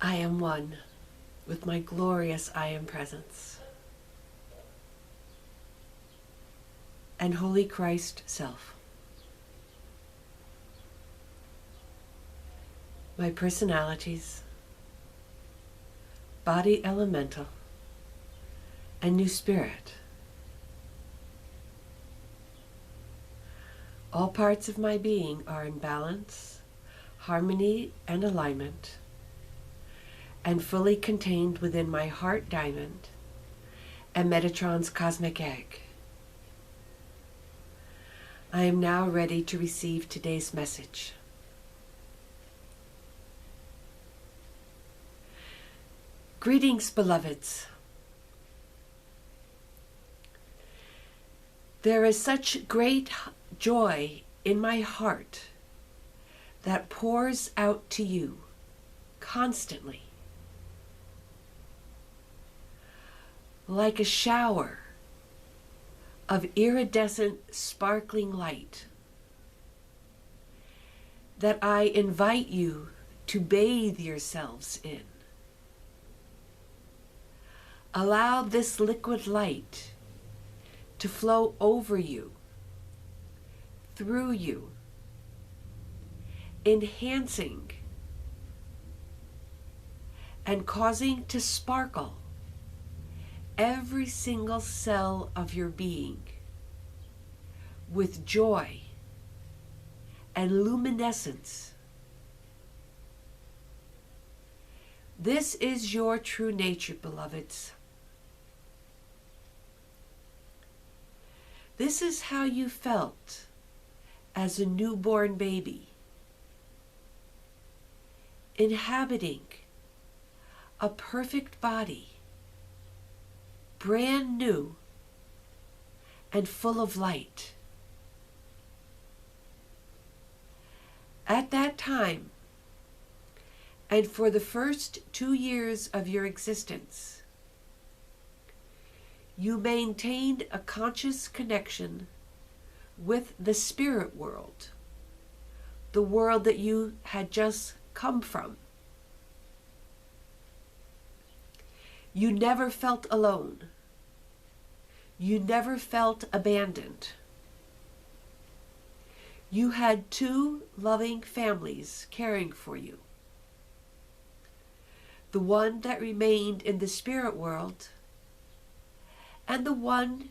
I am one with my glorious I Am Presence and Holy Christ Self. My personalities, body elemental, and new spirit. All parts of my being are in balance, harmony, and alignment, and fully contained within my heart diamond and Metatron's cosmic egg. I am now ready to receive today's message. Greetings, beloveds. There is such great joy in my heart that pours out to you constantly, like a shower of iridescent, sparkling light, that I invite you to bathe yourselves in. Allow this liquid light to flow over you, through you, enhancing and causing to sparkle every single cell of your being with joy and luminescence. This is your true nature, beloveds. This is how you felt as a newborn baby, inhabiting a perfect body, brand new and full of light. At that time, and for the first 2 years of your existence, you maintained a conscious connection with the spirit world, the world that you had just come from. You never felt alone. You never felt abandoned. You had 2 loving families caring for you. The one that remained in the spirit world, and the one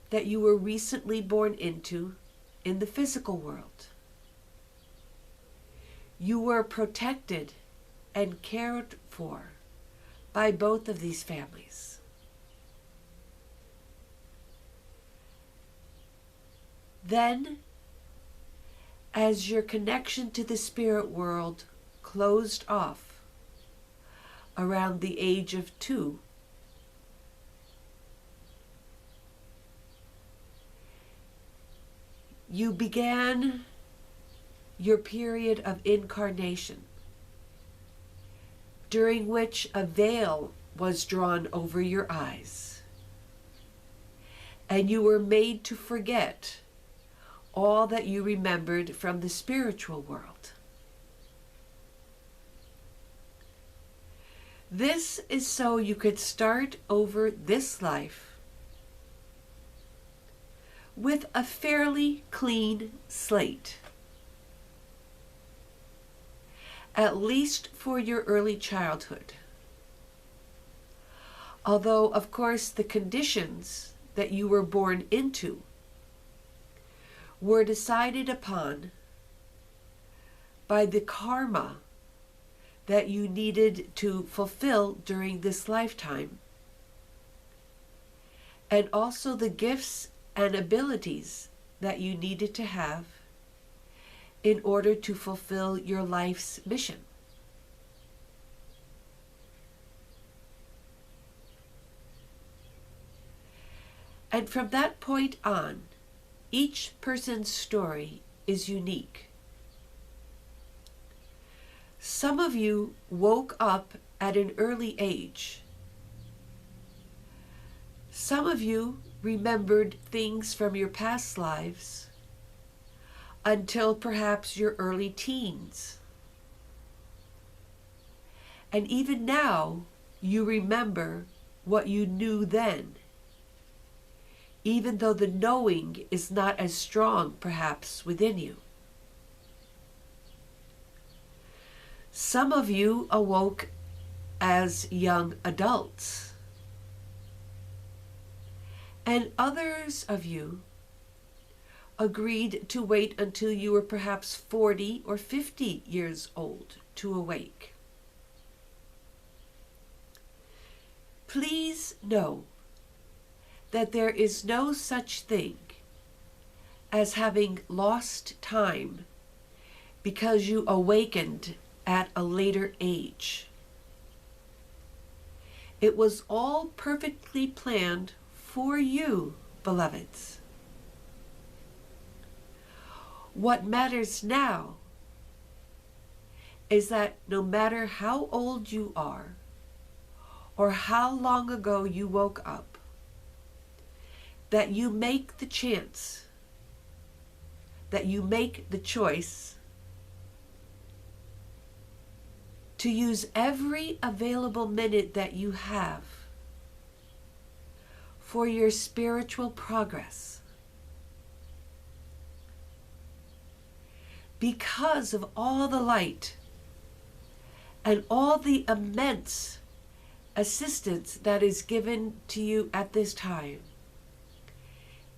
that you were recently born into in the physical world. You were protected and cared for by both of these families. Then, as your connection to the spirit world closed off around the age of 2, you began your period of incarnation, during which a veil was drawn over your eyes, and you were made to forget all that you remembered from the spiritual world. This is so you could start over this life with a fairly clean slate, at least for your early childhood. Although, of course, the conditions that you were born into were decided upon by the karma that you needed to fulfill during this lifetime, and also the gifts and abilities that you needed to have in order to fulfill your life's mission. And from that point on, each person's story is unique. Some of you woke up at an early age. Some of you remembered things from your past lives until perhaps your early teens. And even now, you remember what you knew then, even though the knowing is not as strong, perhaps, within you. Some of you awoke as young adults, and others of you agreed to wait until you were perhaps 40 or 50 years old to awake. Please know that there is no such thing as having lost time because you awakened at a later age. It was all perfectly planned for you, beloveds. What matters now is that no matter how old you are, or how long ago you woke up, that you make the chance, that you make the choice to use every available minute that you have for your spiritual progress. Because of all the light and all the immense assistance that is given to you at this time,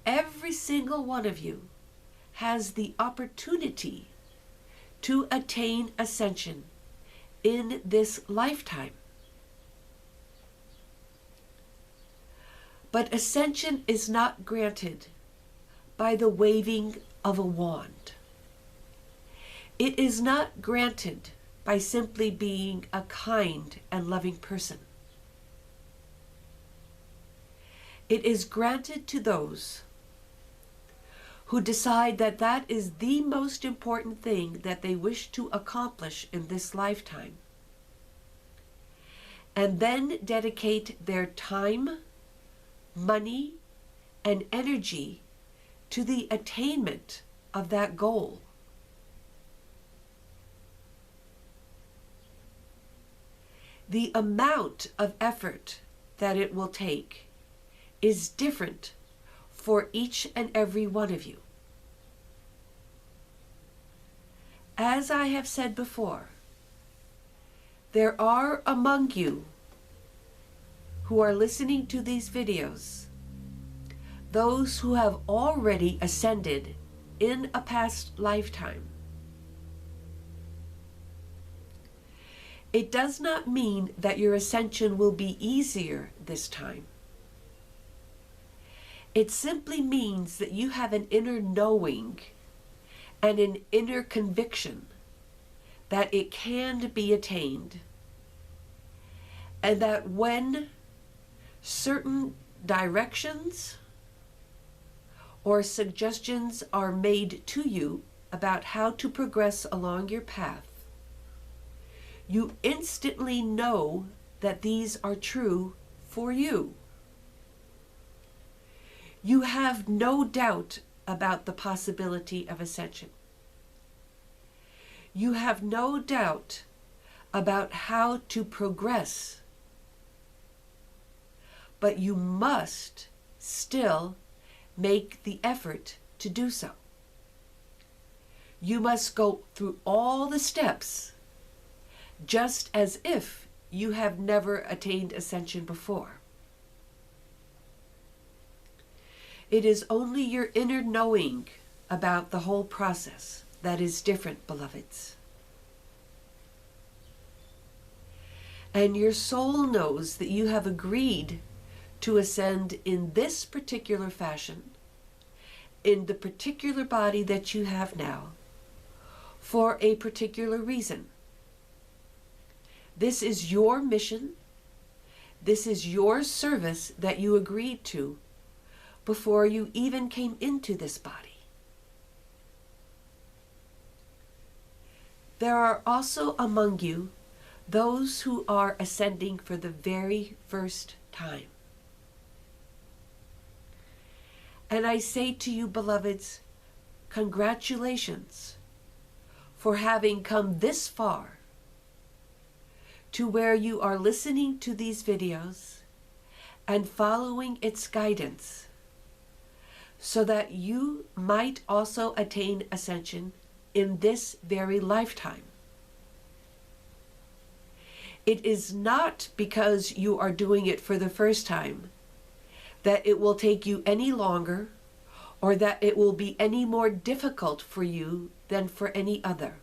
every single one of you has the opportunity to attain ascension in this lifetime. But ascension is not granted by the waving of a wand. It is not granted by simply being a kind and loving person. It is granted to those who decide that that is the most important thing that they wish to accomplish in this lifetime, and then dedicate their time, money, and energy to the attainment of that goal. The amount of effort that it will take is different for each and every one of you. As I have said before, there are among you who are listening to these videos those who have already ascended in a past lifetime. It does not mean that your ascension will be easier this time. It simply means that you have an inner knowing and an inner conviction that it can be attained, and that when certain directions or suggestions are made to you about how to progress along your path, you instantly know that these are true for you. You have no doubt about the possibility of ascension. You have no doubt about how to progress, but you must still make the effort to do so. You must go through all the steps just as if you have never attained ascension before. It is only your inner knowing about the whole process that is different, beloveds. And your soul knows that you have agreed to ascend in this particular fashion, in the particular body that you have now, for a particular reason. This is your mission. This is your service that you agreed to before you even came into this body. There are also among you those who are ascending for the very first time. And I say to you, beloveds, congratulations for having come this far to where you are listening to these videos and following its guidance so that you might also attain ascension in this very lifetime. It is not because you are doing it for the first time that it will take you any longer or that it will be any more difficult for you than for any other.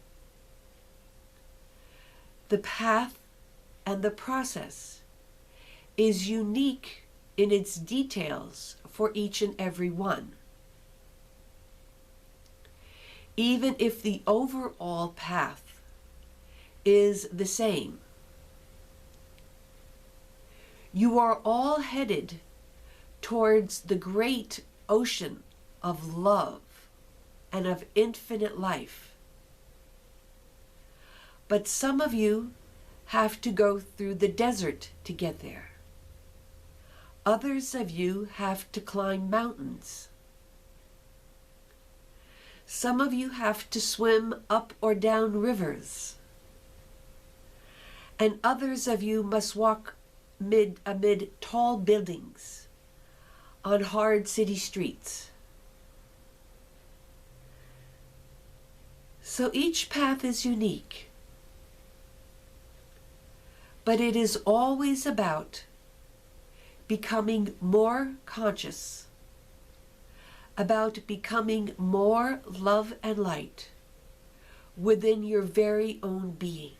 The path and the process is unique in its details for each and every one. Even if the overall path is the same, you are all headed towards the great ocean of love and of infinite life. But some of you have to go through the desert to get there. Others of you have to climb mountains. Some of you have to swim up or down rivers. And others of you must walk amid tall buildings on hard city streets. So each path is unique, but it is always about becoming more conscious, about becoming more love and light within your very own being.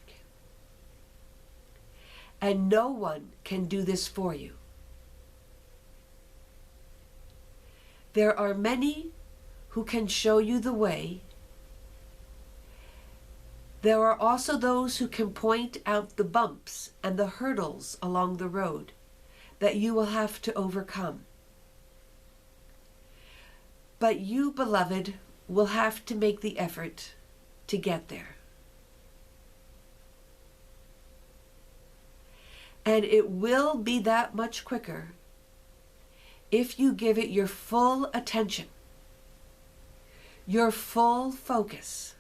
And no one can do this for you. There are many who can show you the way. There are also those who can point out the bumps and the hurdles along the road that you will have to overcome. But you, beloved, will have to make the effort to get there. And it will be that much quicker if you give it your full attention, your full focus.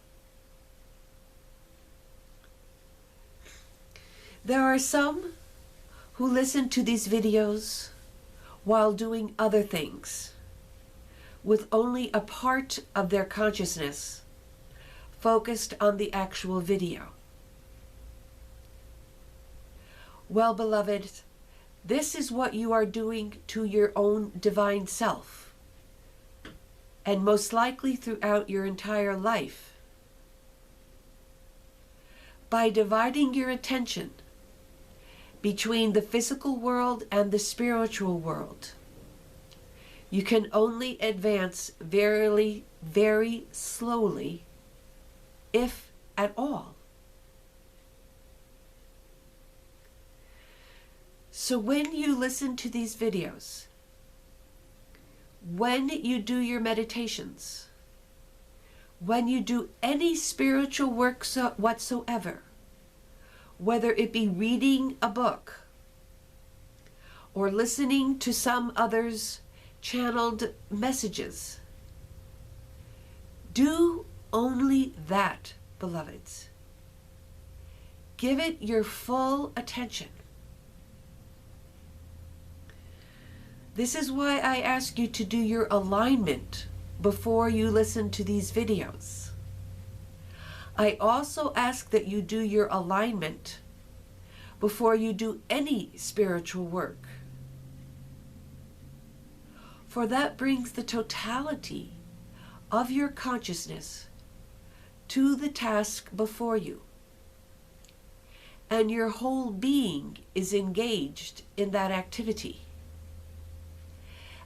There are some who listen to these videos while doing other things, with only a part of their consciousness focused on the actual video. Well, beloved, this is what you are doing to your own divine self, and most likely throughout your entire life. By dividing your attention between the physical world and the spiritual world, you can only advance very, very slowly, if at all. So when you listen to these videos, when you do your meditations, when you do any spiritual work whatsoever, whether it be reading a book or listening to some others' channeled messages, do only that, beloveds. Give it your full attention. This is why I ask you to do your alignment before you listen to these videos. I also ask that you do your alignment before you do any spiritual work. For that brings the totality of your consciousness to the task before you. And your whole being is engaged in that activity.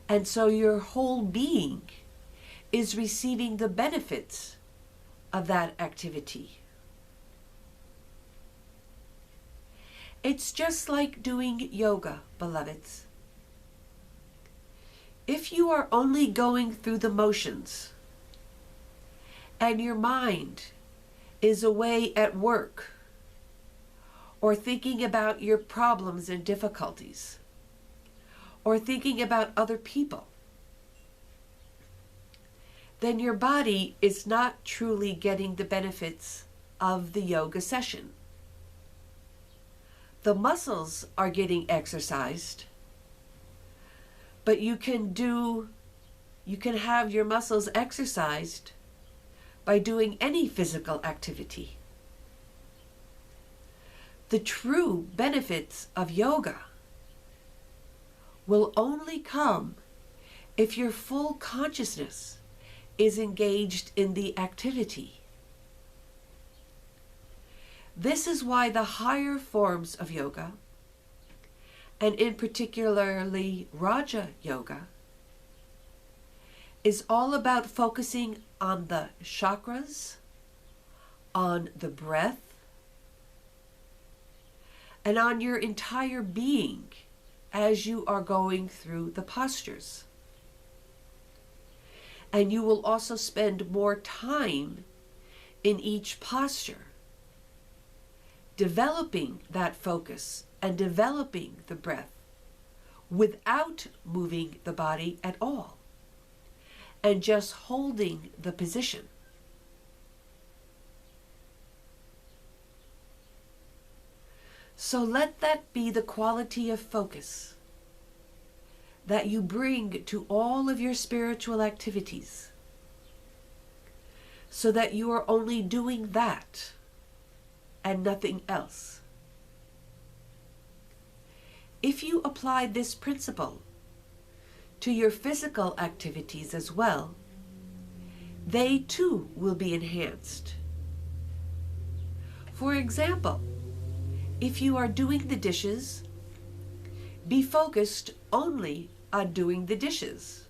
And so your whole being is receiving the benefits of that activity. It's just like doing yoga, beloveds. If you are only going through the motions and your mind is away at work or thinking about your problems and difficulties, or thinking about other people, then your body is not truly getting the benefits of the yoga session. the muscles are getting exercised, but you can have your muscles exercised by doing any physical activity. The true benefits of yoga will only come if your full consciousness is engaged in the activity. This is why the higher forms of yoga, and in particularly Raja Yoga, is all about focusing on the chakras, on the breath, and on your entire being as you are going through the postures. And you will also spend more time in each posture, developing that focus and developing the breath without moving the body at all, and just holding the position. So let that be the quality of focus that you bring to all of your spiritual activities, so that you are only doing that and nothing else. If you apply this principle to your physical activities as well, they too will be enhanced. For example, if you are doing the dishes, be focused only on doing the dishes,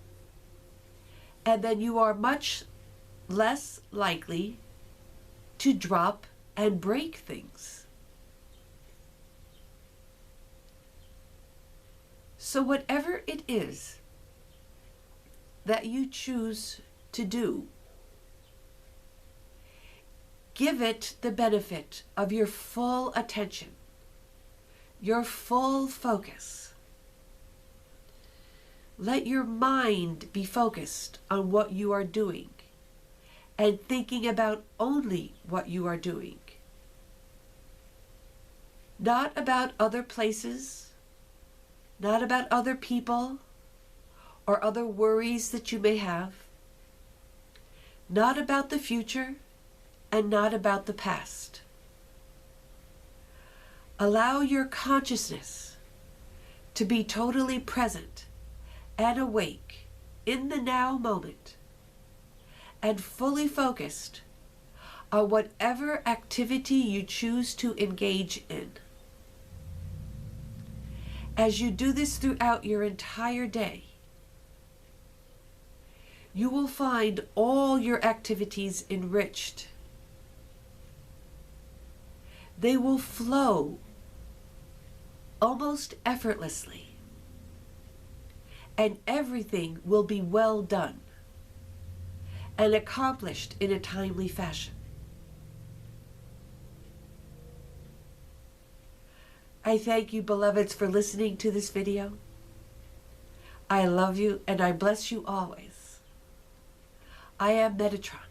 and then you are much less likely to drop and break things. So whatever it is that you choose to do, give it the benefit of your full attention, your full focus. Let your mind be focused on what you are doing and thinking about only what you are doing. Not about other places, not about other people or other worries that you may have, not about the future, and not about the past. Allow your consciousness to be totally present and awake in the now moment, and fully focused on whatever activity you choose to engage in. As you do this throughout your entire day, you will find all your activities enriched. They will flow almost effortlessly, and everything will be well done and accomplished in a timely fashion. I thank you, beloveds, for listening to this video. I love you and I bless you always. I am Metatron.